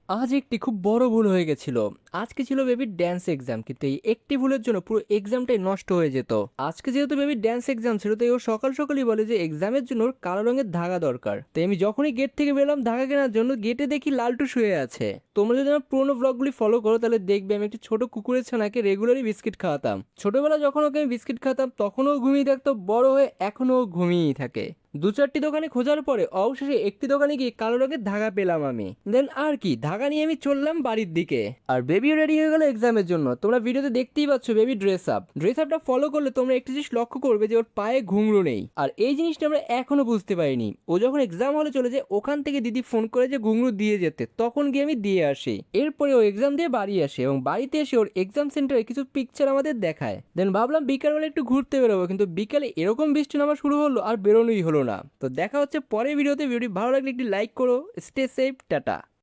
আজ একটি খুব বড় ভুল হয়ে গেছিল। আজকে ছিল বেবির ড্যান্স এক্সাম, কিন্তু এই একটি ভুলের জন্য পুরো এক্সামটাই নষ্ট হয়ে যেত। আজকে যেহেতু বেবির ড্যান্স এক্সাম ছিল, তাই ও সকাল সকালই বলে যে এক্সামের জন্য ওর কালো রঙের ধাগা দরকার। তাই আমি যখনই গেট থেকে বেরোলাম ধাগা কেনার জন্য, গেটে দেখি লালটু শুয়ে আছে। তোমরা যদি আমার পুরোনো ব্লগগুলি ফলো করো তাহলে দেখবে আমি একটি ছোট কুকুরের ছানাকে রেগুলারই বিস্কিট খাওয়াতাম। ছোটবেলা যখন ওকে আমি বিস্কিট খাওয়াতাম তখনও ও ঘুমিয়ে থাকতো, বড় হয়ে এখনও ও ঘুমিয়েই থাকে। দু চারটি দোকানে খোঁজার পরে অবশেষে একটি দোকানে গিয়ে কালো রঙের ধাগা পেলাম আমি। দেন আর কি, ধাগা নিয়ে আমি চললাম বাড়ির দিকে। আর বেবিও রেডি হয়ে গেল এক্সামের জন্য। তোমরা ভিডিওতে দেখতেই পাচ্ছ বেবি ড্রেস আপটা ফলো করলে তোমরা একটি জিনিস লক্ষ্য করবে যে ওর পায়ে ঘুঙরু নেই। আর এই জিনিসটা আমরা এখনো বুঝতে পারিনি। ও যখন এক্সাম হলে চলে যায়, ওখান থেকে দিদি ফোন করে যে ঘুঙরু দিয়ে যেতে, তখন গিয়ে আমি দিয়ে আসি। এরপরে ও এক্সাম দিয়ে বাড়ি আসে এবং বাড়িতে এসে ওর এক্সাম সেন্টারে কিছু পিকচার আমাদের দেখায়। দেন ভাবলাম বিকালবেলা একটু ঘুরতে বেরোবো, কিন্তু বিকালে এরকম বৃষ্টি নামা শুরু হলো আর বেরোনোই হলো না। তো দেখা হচ্ছে পরের ভিডিওতে। ভিডিওটি ভালো লাগলে একটি লাইক করো। Stay safe, tata.